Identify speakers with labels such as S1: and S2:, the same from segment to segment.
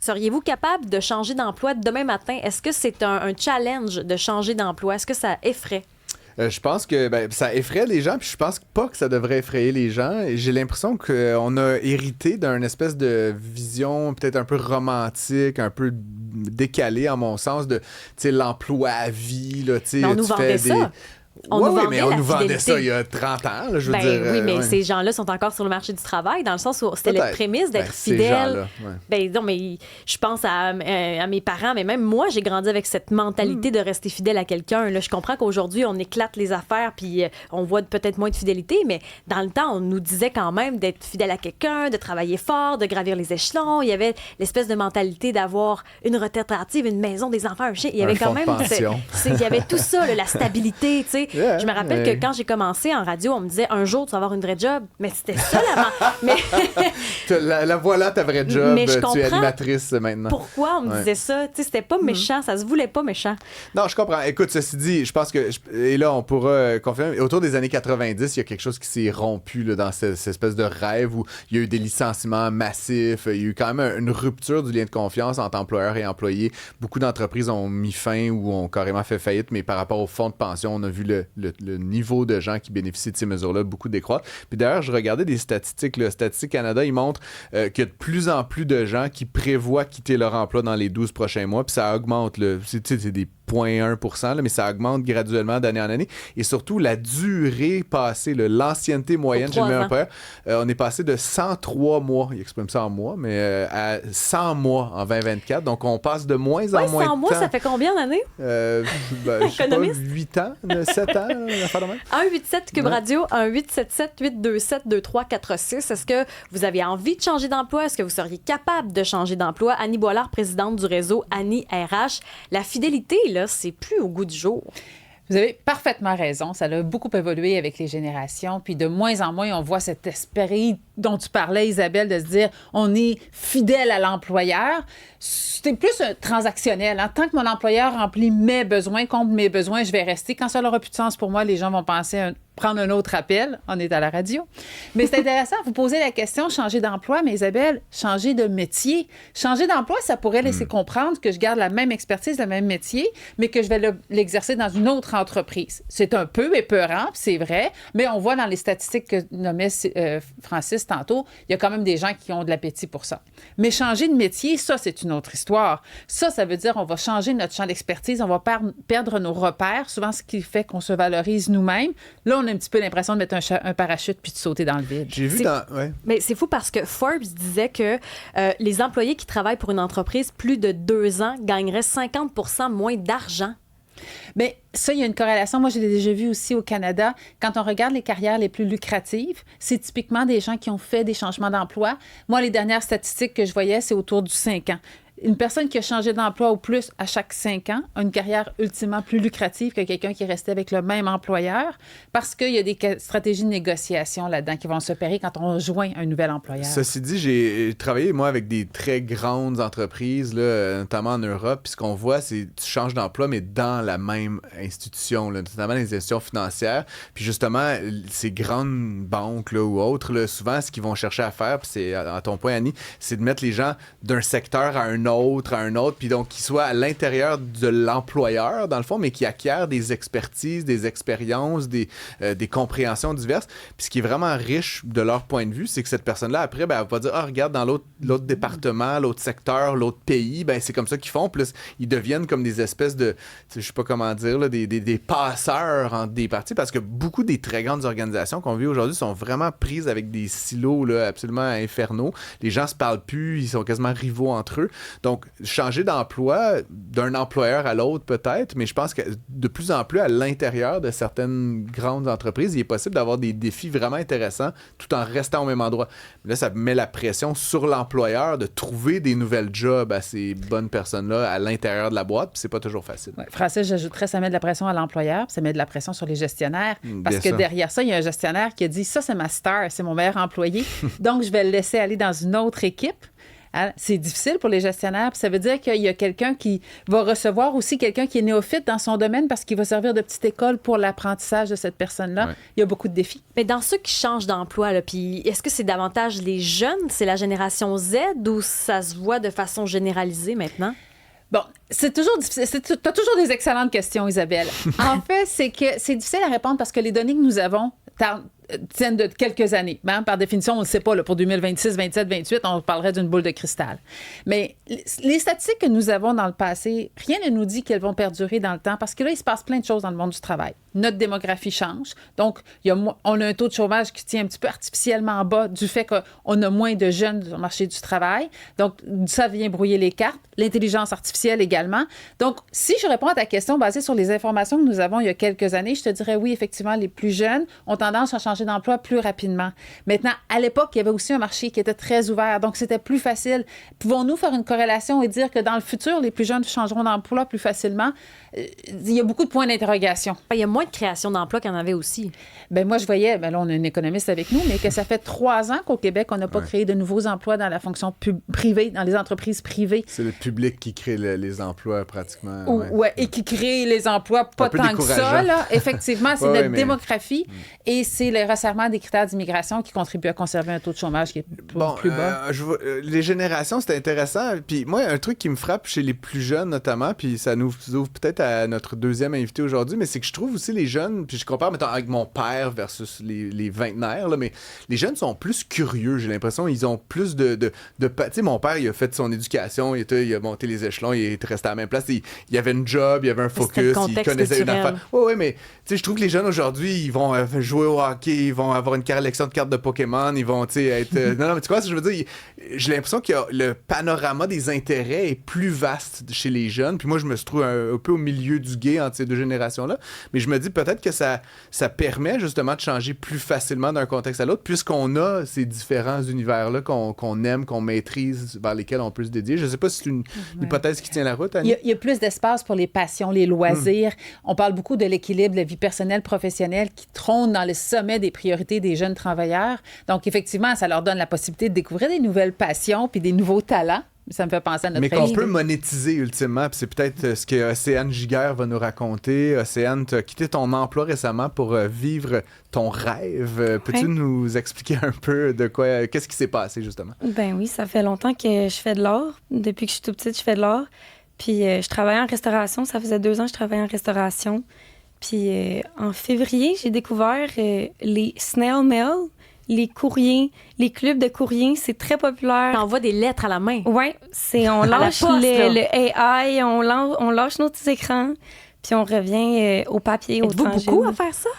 S1: Seriez-vous capable de changer d'emploi demain matin? Est-ce que c'est un challenge de changer d'emploi? Est-ce que ça effraie?
S2: Je pense que ça effraie les gens, puis je pense pas que ça devrait effrayer les gens. Et j'ai l'impression qu'on a hérité d'une espèce de vision peut-être un peu romantique, un peu décalée, en mon sens, de l'emploi à vie. Là,
S1: Mais on nous vendait ça.
S2: Mais on nous vendait ça il y a 30 ans, là, je veux dire.
S1: Oui, mais ces gens-là sont encore sur le marché du travail, dans le sens où c'était la prémisse d'être fidèle. Non, mais je pense à mes parents, mais même moi, j'ai grandi avec cette mentalité de rester fidèle à quelqu'un. Là, je comprends qu'aujourd'hui, on éclate les affaires, puis on voit peut-être moins de fidélité, mais dans le temps, on nous disait quand même d'être fidèle à quelqu'un, de travailler fort, de gravir les échelons. Il y avait l'espèce de mentalité d'avoir une retraite active, une maison, des enfants, un chien. Il y avait quand même... Il y avait tout ça, là, la stabilité, tu sais. Yeah, je me rappelle que quand j'ai commencé en radio, on me disait un jour tu vas avoir une vraie job, mais c'était ça mais
S2: la voilà ta vraie job,
S1: mais je
S2: tu es animatrice maintenant.
S1: Pourquoi on me disait ça? Tu sais, c'était pas méchant, ça se voulait pas méchant.
S2: Non, je comprends. Écoute, ceci dit, je pense que et là on pourra confirmer, autour des années 90, il y a quelque chose qui s'est rompu là, dans cette espèce de rêve où il y a eu des licenciements massifs, il y a eu quand même une rupture du lien de confiance entre employeurs et employés. Beaucoup d'entreprises ont mis fin ou ont carrément fait faillite, mais par rapport au fonds de pension, on a vu le niveau de gens qui bénéficient de ces mesures-là beaucoup décroître. Puis d'ailleurs, je regardais des statistiques. Statistique Canada, ils montrent qu'il y a de plus en plus de gens qui prévoient quitter leur emploi dans les 12 prochains mois. Puis ça augmente. C'est des 0,1%, là, mais ça augmente graduellement d'année en année. Et surtout, la durée passée, l'ancienneté moyenne chez le même employeur, on est passé de 103 mois, il exprime ça en mois, mais à 100 mois en 2024. Donc, on passe de moins en moins de temps.
S1: 100 mois, ça fait combien d'années?
S2: Je sais pas, 8 ans, 7 ans, l'affaire de même.
S1: 187 Cube Radio, 1-877-827-2346. Est-ce que vous avez envie de changer d'emploi? Est-ce que vous seriez capable de changer d'emploi? Annie Boilard, présidente du réseau Annie RH. La fidélité, là, c'est plus au goût du jour.
S3: Vous avez parfaitement raison. Ça a beaucoup évolué avec les générations. Puis de moins en moins, on voit cet esprit dont tu parlais, Isabelle, de se dire on est fidèle à l'employeur. C'est plus transactionnel. Hein? Tant que mon employeur remplit mes besoins, comble mes besoins, je vais rester. Quand ça n'aura plus de sens pour moi, les gens vont penser prendre un autre appel. On est à la radio. Mais c'est intéressant. Vous posez la question, changer d'emploi, mais Isabelle, changer de métier. Changer d'emploi, ça pourrait laisser comprendre que je garde la même expertise, le même métier, mais que je vais l'exercer dans une autre entreprise. C'est un peu épeurant, c'est vrai, mais on voit dans les statistiques que nommait Francis tantôt, il y a quand même des gens qui ont de l'appétit pour ça. Mais changer de métier, ça, c'est une autre histoire. Ça veut dire on va changer notre champ d'expertise, on va perdre nos repères, souvent ce qui fait qu'on se valorise nous-mêmes. Là, on a un petit peu l'impression de mettre un parachute puis de sauter dans le vide.
S2: J'ai vu
S1: Mais c'est fou parce que Forbes disait que les employés qui travaillent pour une entreprise plus de 2 ans gagneraient 50% moins d'argent.
S3: Mais ça, il y a une corrélation. Moi, je l'ai déjà vu aussi au Canada. Quand on regarde les carrières les plus lucratives, c'est typiquement des gens qui ont fait des changements d'emploi. Moi, les dernières statistiques que je voyais, c'est autour du 5 ans. Une personne qui a changé d'emploi au plus à chaque 5 ans a une carrière ultimement plus lucrative que quelqu'un qui est resté avec le même employeur parce qu'il y a des stratégies de négociation là-dedans qui vont s'opérer quand on rejoint un nouvel employeur.
S2: Ceci dit, j'ai travaillé, moi, avec des très grandes entreprises, là, notamment en Europe. Puis ce qu'on voit, c'est que tu changes d'emploi, mais dans la même institution, là, notamment les institutions financières. Puis justement, ces grandes banques là, ou autres, là, souvent, ce qu'ils vont chercher à faire, puis c'est à ton point, Annie, c'est de mettre les gens d'un secteur à un autre, puis donc qui soit à l'intérieur de l'employeur, dans le fond, mais qui acquiert des expertises, des expériences, des compréhensions diverses. Puis ce qui est vraiment riche de leur point de vue, c'est que cette personne-là, après, elle va pas dire « Ah, regarde, dans l'autre département, l'autre secteur, l'autre pays, ben c'est comme ça qu'ils font. » Puis ils deviennent comme des espèces de, je sais pas comment dire, là, des passeurs entre des parties, parce que beaucoup des très grandes organisations qu'on vit aujourd'hui sont vraiment prises avec des silos là, absolument infernaux. Les gens se parlent plus, ils sont quasiment rivaux entre eux. Donc, changer d'emploi d'un employeur à l'autre peut-être, mais je pense que de plus en plus à l'intérieur de certaines grandes entreprises, il est possible d'avoir des défis vraiment intéressants tout en restant au même endroit. Là, ça met la pression sur l'employeur de trouver des nouvelles jobs à ces bonnes personnes-là à l'intérieur de la boîte, puis c'est pas toujours facile.
S3: Ouais, Francis, j'ajouterais, ça met de la pression à l'employeur, puis ça met de la pression sur les gestionnaires, parce que derrière ça, il y a un gestionnaire qui a dit « Ça, c'est ma star, c'est mon meilleur employé, donc je vais le laisser aller dans une autre équipe. » Hein? C'est difficile pour les gestionnaires. Puis ça veut dire qu'il y a quelqu'un qui va recevoir aussi quelqu'un qui est néophyte dans son domaine parce qu'il va servir de petite école pour l'apprentissage de cette personne-là. Ouais. Il y a beaucoup de défis.
S1: Mais dans ceux qui changent d'emploi, là, puis est-ce que c'est davantage les jeunes, c'est la génération Z ou ça se voit de façon généralisée maintenant?
S3: Bon, c'est toujours difficile. Tu as toujours des excellentes questions, Isabelle. En fait, c'est que c'est difficile à répondre parce que les données que nous avons tiennent de quelques années. Hein? Par définition, on ne le sait pas. Là, pour 2026, 27, 28, on parlerait d'une boule de cristal. Mais les statistiques que nous avons dans le passé, rien ne nous dit qu'elles vont perdurer dans le temps parce que là, il se passe plein de choses dans le monde du travail. Notre démographie change. Donc, on a un taux de chômage qui tient un petit peu artificiellement bas du fait qu'on a moins de jeunes sur le marché du travail. Donc, ça vient brouiller les cartes. L'intelligence artificielle également. Donc, si je réponds à ta question basée sur les informations que nous avons il y a quelques années, je te dirais oui, effectivement, les plus jeunes ont tendance à changer d'emploi plus rapidement. Maintenant, à l'époque, il y avait aussi un marché qui était très ouvert, donc c'était plus facile. Pouvons-nous faire une corrélation et dire que dans le futur, les plus jeunes changeront d'emploi plus facilement? Il y a beaucoup de points d'interrogation.
S1: Il y a moins de création d'emplois qu'il y en avait aussi.
S3: Bien, moi, je voyais, là, on a un économiste avec nous, mais que ça fait 3 ans qu'au Québec, on n'a pas créé de nouveaux emplois dans la fonction privée, dans les entreprises privées.
S2: C'est le public qui crée les emplois pratiquement.
S3: Oui, et qui crée les emplois pas tant que ça. Là. Effectivement, c'est notre démographie et c'est le resserrement des critères d'immigration qui contribue à conserver un taux de chômage qui est plus bas.
S2: Les générations, c'est intéressant. Puis moi, un truc qui me frappe chez les plus jeunes notamment, puis ça nous ouvre peut-être à notre deuxième invité aujourd'hui, mais c'est que je trouve aussi les jeunes, puis je compare mettons avec mon père versus les vingtenaires, là, mais les jeunes sont plus curieux, j'ai l'impression. Ils ont plus de tu sais, mon père, il a fait son éducation, il a monté les échelons, il est resté à la même place. Il avait une job, il avait un focus, il connaissait une affaire. Oui, mais tu sais, je trouve que les jeunes aujourd'hui, ils vont jouer au hockey, ils vont avoir une collection de cartes de Pokémon, ils vont, tu sais, être... non, mais tu vois ce que je veux dire? J'ai l'impression que le panorama des intérêts est plus vaste chez les jeunes. Puis moi, je me trouve un peu au milieu du gué entre ces deux générations-là. Mais je me dis peut-être que ça permet justement de changer plus facilement d'un contexte à l'autre, puisqu'on a ces différents univers-là qu'on aime, qu'on maîtrise, vers lesquels on peut se dédier. Je sais pas si c'est une hypothèse qui tient la route, Annie.
S3: Il y a plus d'espace pour les passions, les loisirs. On parle beaucoup de l'équilibre de la vie personnelle, professionnelle qui trône dans le sommet des priorités des jeunes travailleurs. Donc, effectivement, ça leur donne la possibilité de découvrir des nouvelles passions puis des nouveaux talents. Ça me fait penser à notre
S2: pays. Mais qu'on peut monétiser ultimement, puis c'est peut-être ce que Océane Giguère va nous raconter. Océane, tu as quitté ton emploi récemment pour vivre ton rêve. Peux-tu nous expliquer un peu de quoi, qu'est-ce qui s'est passé justement?
S4: Ben oui, ça fait longtemps que je fais de l'art. Depuis que je suis toute petite, je fais de l'art. Puis je travaillais en restauration. Ça faisait 2 ans que je travaillais en restauration. Puis en février, j'ai découvert les snail mail. Les courriers, les clubs de courriers, c'est très populaire.
S1: On envoie des lettres à la main.
S4: Oui, on lâche le AI, on lâche nos petits écrans, puis on revient au papier, au tangible.
S1: Êtes-vous beaucoup à faire ça?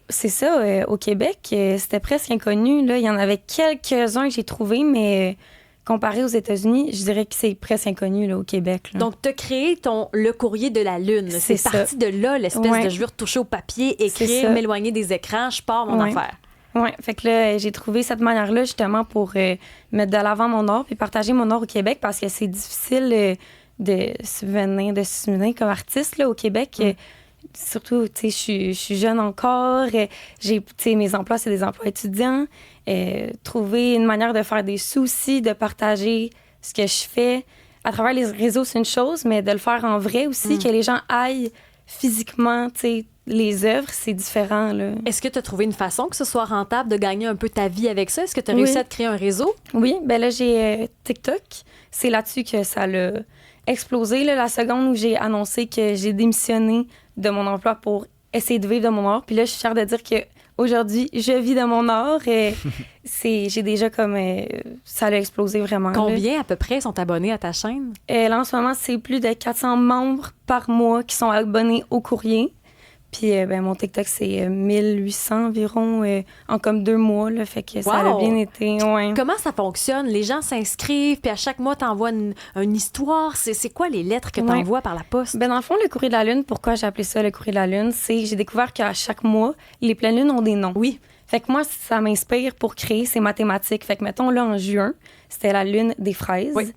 S4: C'est ça, au Québec, c'était presque inconnu. Là. Il y en avait quelques-uns que j'ai trouvés, mais comparé aux États-Unis, je dirais que c'est presque inconnu là, au Québec. Là.
S1: Donc, tu as créé le courrier de la Lune. C'est parti de là, l'espèce de je veux retoucher au papier, écrire, m'éloigner des écrans, je pars mon affaire.
S4: Oui, fait que là, j'ai trouvé cette manière-là justement pour mettre de l'avant mon art puis partager mon art au Québec parce que c'est difficile de subvenir comme artiste là, au Québec. Surtout, tu sais, je suis jeune encore. Tu sais, mes emplois, c'est des emplois étudiants. Trouver une manière de faire des sous aussi, de partager ce que je fais à travers les réseaux, c'est une chose, mais de le faire en vrai aussi, que les gens aillent physiquement, tu sais, les œuvres, c'est différent. Là.
S1: Est-ce que tu as trouvé une façon que ce soit rentable de gagner un peu ta vie avec ça? Est-ce que tu as réussi à te créer un réseau?
S4: Oui, ben là, j'ai TikTok. C'est là-dessus que ça l'a explosé. Là, la seconde où j'ai annoncé que j'ai démissionné de mon emploi pour essayer de vivre de mon art. Puis là, je suis fière de dire qu'aujourd'hui, je vis de mon art. J'ai déjà comme... ça l'a explosé vraiment.
S1: Combien à peu près sont abonnés à ta chaîne?
S4: Là, en ce moment, c'est plus de 400 membres par mois qui sont abonnés au courrier. Puis mon TikTok, c'est 1800 environ en comme 2 mois. Là, fait que ça a bien été. Ouais.
S1: Comment ça fonctionne? Les gens s'inscrivent, puis à chaque mois, t'envoies une histoire. C'est quoi les lettres que t'envoies par la poste?
S4: Ben dans le fond, le courrier de la Lune, pourquoi j'ai appelé ça le courrier de la Lune? C'est j'ai découvert qu'à chaque mois, les pleines lunes ont des noms.
S1: Oui.
S4: Fait que moi, ça m'inspire pour créer ces mathématiques. Fait que mettons, là, en juin, c'était la lune des fraises.
S1: Oui.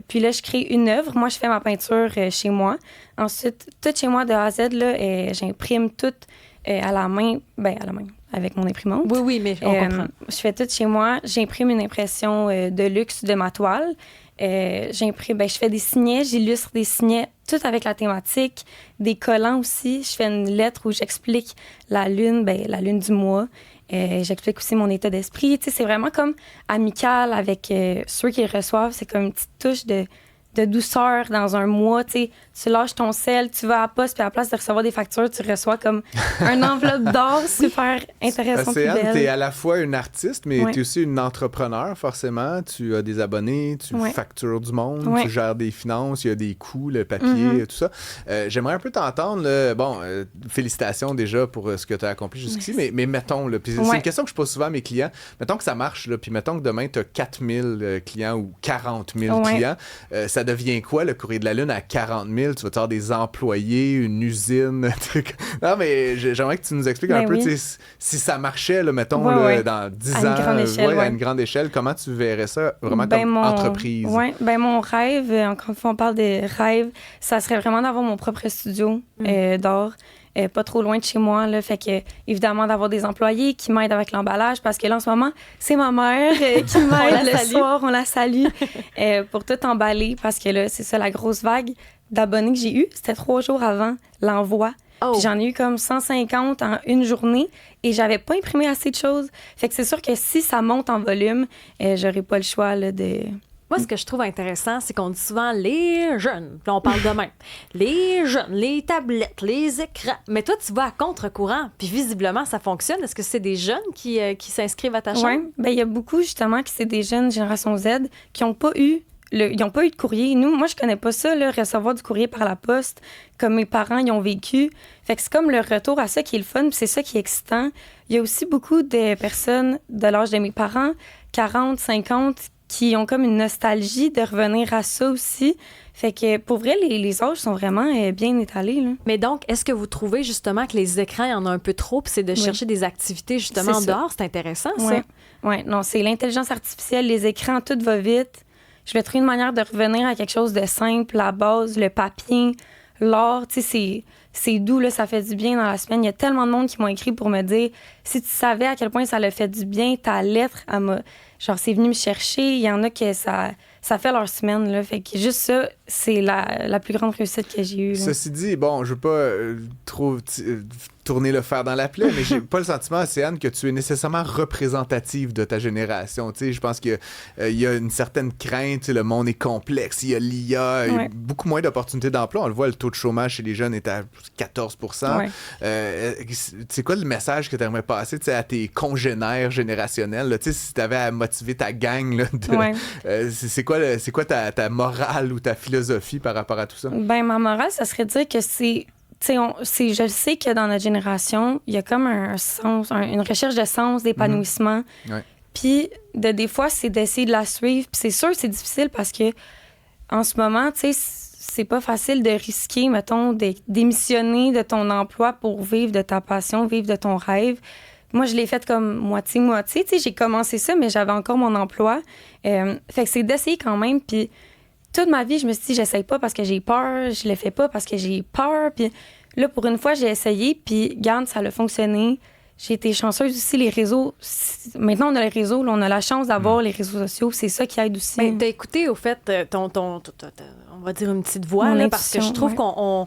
S4: Puis là, je crée une œuvre. Moi, je fais ma peinture chez moi. Ensuite, tout chez moi de A à Z, là, j'imprime tout à la main. Ben, avec mon imprimante.
S1: Oui, mais on comprend.
S4: Je fais tout chez moi. J'imprime une impression de luxe de ma toile. Je fais des signets, j'illustre des signets, tout avec la thématique, des collants aussi. Je fais une lettre où j'explique la lune du mois. J'explique aussi mon état d'esprit. Tu sais, c'est vraiment comme amical avec ceux qui le reçoivent. C'est comme une petite touche de douceur dans un mois. Tu sais, tu lâches ton sel, tu vas à la poste, puis à la place de recevoir des factures, tu reçois comme une enveloppe d'or super intéressante.
S2: C'est Anne, t'es à la fois une artiste, mais t'es aussi une entrepreneur, forcément. Tu as des abonnés, tu factures du monde, tu gères des finances, il y a des coûts, le papier, tout ça. J'aimerais un peu t'entendre. Félicitations déjà pour ce que tu as accompli jusqu'ici, mais mettons, là, puis c'est une question que je pose souvent à mes clients. Mettons que ça marche, là, puis mettons que demain, tu as 4000 clients ou 40 000 clients. Ça devient quoi, le Courrier de la Lune, à 40 000? Tu vas avoir des employés, une usine? Non, mais j'aimerais que tu nous expliques un peu, si ça marchait, là, mettons, dans 10 ans, à une grande échelle, comment tu verrais ça vraiment comme entreprise?
S4: Oui, mon rêve, encore une fois, on parle de rêve, ça serait vraiment d'avoir mon propre studio d'or. Pas trop loin de chez moi, là, fait que évidemment d'avoir des employés qui m'aident avec l'emballage, parce que là en ce moment c'est ma mère qui m'aide le soir, on la salue, pour tout emballer, parce que là c'est ça la grosse vague d'abonnés que j'ai eu, c'était 3 jours avant l'envoi. Puis j'en ai eu comme 150 en une journée et j'avais pas imprimé assez de choses, fait que c'est sûr que si ça monte en volume, j'aurais pas le choix là, de...
S1: Moi, ce que je trouve intéressant, c'est qu'on dit souvent les jeunes. Puis là, on parle de même. Les jeunes, les tablettes, les écrans. Mais toi, tu vas à contre-courant. Puis visiblement, ça fonctionne. Est-ce que c'est des jeunes qui s'inscrivent à ta chaîne?
S4: Oui. Il y a beaucoup, justement, qui c'est des jeunes génération Z qui n'ont pas eu ils n'ont pas eu de courrier. Moi, je connais pas ça, là, recevoir du courrier par la poste, comme mes parents y ont vécu. Fait que c'est comme le retour à ça qui est le fun, puis c'est ça qui est excitant. Il y a aussi beaucoup de personnes de l'âge de mes parents, 40, 50, qui ont comme une nostalgie de revenir à ça aussi. Fait que, pour vrai, les âges sont vraiment bien étalés, là.
S1: Mais donc, est-ce que vous trouvez justement que les écrans, il y en a un peu trop, puis c'est de chercher des activités justement en dehors? C'est intéressant, ça?
S4: Oui, non, c'est l'intelligence artificielle, les écrans, tout va vite. Je vais trouver une manière de revenir à quelque chose de simple, la base, le papier, l'art, tu sais, c'est doux, là, ça fait du bien dans la semaine. Il y a tellement de monde qui m'ont écrit pour me dire, si tu savais à quel point ça leur fait du bien, ta lettre, genre, c'est venu me chercher. Il y en a que ça fait leur semaine, là. Fait que juste ça, c'est la plus grande réussite que j'ai eue, là.
S2: Ceci dit, bon, je veux pas trop tourner le fer dans la plaie, mais j'ai pas le sentiment, Océane, que tu es nécessairement représentative de ta génération. Tu sais, je pense qu'il y a une certaine crainte, le monde est complexe, il y a l'IA, il y a beaucoup moins d'opportunités d'emploi. On le voit, le taux de chômage chez les jeunes est à 14 c'est quoi le message que tu aimerais passer à tes congénères générationnels? Là, si tu avais à motiver ta gang, là, c'est quoi ta morale ou ta philosophie par rapport à tout ça?
S4: Ben, ma morale, ça serait de dire que je sais que dans notre génération, il y a comme un sens, une recherche de sens, d'épanouissement. Puis, des fois, c'est d'essayer de la suivre. Puis c'est sûr que c'est difficile parce que en ce moment, tu sais, c'est pas facile de risquer, mettons, de démissionner de ton emploi pour vivre de ta passion, vivre de ton rêve. Moi, je l'ai fait comme moitié-moitié. Tu sais, j'ai commencé ça, mais j'avais encore mon emploi. Fait que c'est d'essayer quand même. Puis toute ma vie, je me suis dit, j'essaye pas parce que j'ai peur. Je le fais pas parce que j'ai peur. Puis là, pour une fois, j'ai essayé. Puis, garde, ça a fonctionné. J'ai été chanceuse aussi. Les réseaux, maintenant, on a les réseaux. Là, on a la chance d'avoir les réseaux sociaux. C'est ça qui aide aussi.
S1: Ben, t'as écouté, au fait, on va dire une petite voix, là, parce que je trouve qu'on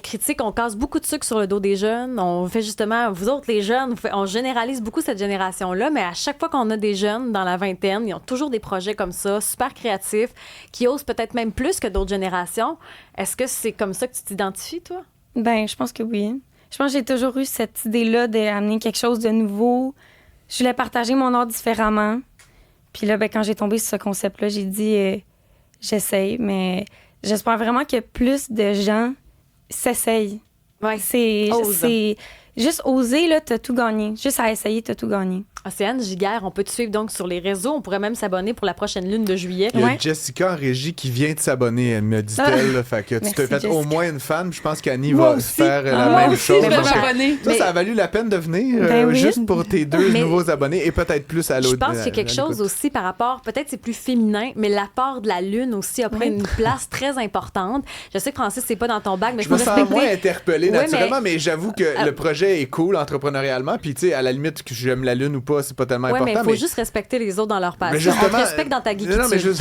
S1: critique, on casse beaucoup de sucre sur le dos des jeunes. On fait justement, vous autres, les jeunes, on généralise beaucoup cette génération-là, mais à chaque fois qu'on a des jeunes dans la vingtaine, ils ont toujours des projets comme ça, super créatifs, qui osent peut-être même plus que d'autres générations. Est-ce que c'est comme ça que tu t'identifies, toi?
S4: Ben, je pense que oui. Je pense que j'ai toujours eu cette idée-là d'amener quelque chose de nouveau. Je voulais partager mon art différemment. Puis là, ben, quand j'ai tombé sur ce concept-là, j'ai dit, j'essaye, mais j'espère vraiment que plus de gens s'essayent.
S1: Ouais.
S4: C'est juste oser, là, t'as tout gagné. Juste à essayer, t'as tout gagné.
S1: Océane Giguère, on peut te suivre donc sur les réseaux. On pourrait même s'abonner pour la prochaine lune de juillet.
S2: Il y a Jessica en régie qui vient de s'abonner, elle me dit-elle. Fait que tu t'es fait au moins une fan. Je pense qu'Annie va faire la même chose. Ça a valu la peine de venir juste pour tes 2 nouveaux abonnés et peut-être plus à l'autre.
S1: Je pense qu'il y a quelque chose aussi par rapport, peut-être c'est plus féminin, mais l'apport de la lune aussi a pris une place très importante. Je sais que Francis, c'est pas dans ton bac, mais je me sens
S2: moins interpellée naturellement, mais j'avoue que le projet est cool entrepreneurialement. Puis tu sais, à la limite que j'aime la lune ou pas, c'est pas tellement important.
S1: Mais il faut juste respecter les autres dans leur passion. On te respecte dans ta geekitude.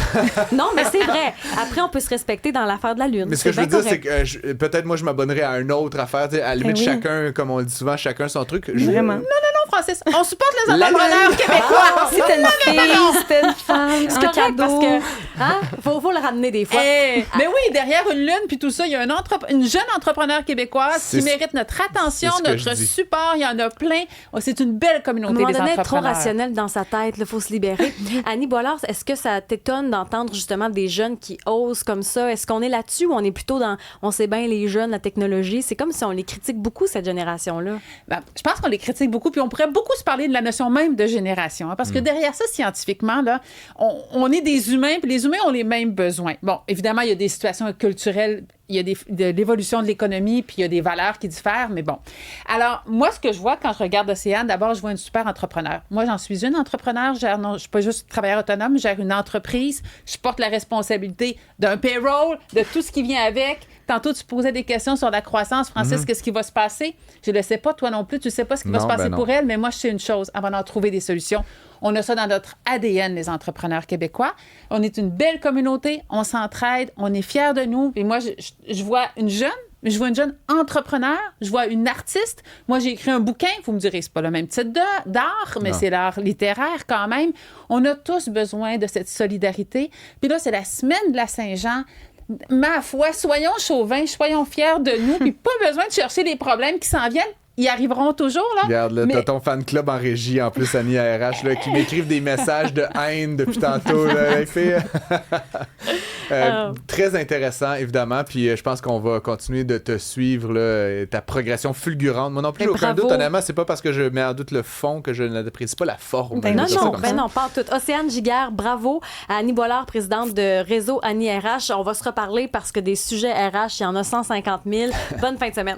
S1: Non, mais c'est vrai. Après, on peut se respecter dans l'affaire de la lune.
S2: Mais ce que je veux dire, c'est que peut-être moi, je m'abonnerais à une autre affaire. À la limite, chacun, comme on le dit souvent, chacun son truc.
S4: Vraiment.
S3: Non, Francis. On supporte les entrepreneurs québécois.
S4: C'était une fille, c'était une femme,
S1: c'est correct cadeau. Parce que faut le ramener des fois.
S3: Mais oui, derrière une lune puis tout ça, il y a une jeune entrepreneur québécoise qui mérite notre attention, notre support. Il y en a plein. C'est une belle communauté des entrepreneurs.
S1: Être trop rationnel dans sa tête, il faut se libérer. Annie Boilard, est-ce que ça t'étonne d'entendre justement des jeunes qui osent comme ça? Est-ce qu'on est là-dessus ou on est plutôt dans, on sait bien les jeunes, la technologie? C'est comme si on les critique beaucoup, cette génération-là.
S3: Je pense qu'on les critique beaucoup, puis on pourrait beaucoup se parler de la notion même de génération. Parce que derrière ça, scientifiquement, là, on est des humains, puis les humains ont les mêmes besoins. Bon, évidemment, il y a des situations culturelles, il y a de l'évolution de l'économie, puis il y a des valeurs qui diffèrent, mais bon. Alors, moi, ce que je vois quand je regarde Océane, d'abord, je vois une super entrepreneur. Moi, j'en suis une entrepreneur. Je ne suis pas juste travailleur autonome, je gère une entreprise. Je porte la responsabilité d'un payroll, de tout ce qui vient avec. Tantôt, tu posais des questions sur la croissance. Francis, qu'est-ce qui va se passer? Je ne le sais pas, toi non plus. Tu ne sais pas ce qui va se passer pour elle, mais moi, je sais une chose. Avant d'en trouver des solutions, on a ça dans notre ADN, les entrepreneurs québécois. On est une belle communauté, on s'entraide, on est fiers de nous. Et moi, je vois une jeune entrepreneur, je vois une artiste. Moi, j'ai écrit un bouquin. Vous me direz, c'est pas le même type d'art, mais c'est l'art littéraire quand même. On a tous besoin de cette solidarité. Puis là, c'est la semaine de la Saint-Jean. Ma foi, soyons chauvins, soyons fiers de nous, puis pas besoin de chercher les problèmes qui s'en viennent. Ils arriveront toujours, là.
S2: Regarde, là, t'as ton fan club en régie, en plus, Annie RH, là, qui m'écrivent des messages de haine depuis tantôt. Là, très intéressant, évidemment. Puis je pense qu'on va continuer de te suivre, là, ta progression fulgurante. Moi non plus, j'ai aucun doute. Honnêtement, c'est pas parce que je mets en doute le fond que je n'apprécie pas la forme.
S1: Non, pas tout. Océane Giguère, bravo. À Annie Boilard, présidente de Réseau Annie RH. On va se reparler parce que des sujets RH, il y en a 150 000. Bonne fin de semaine.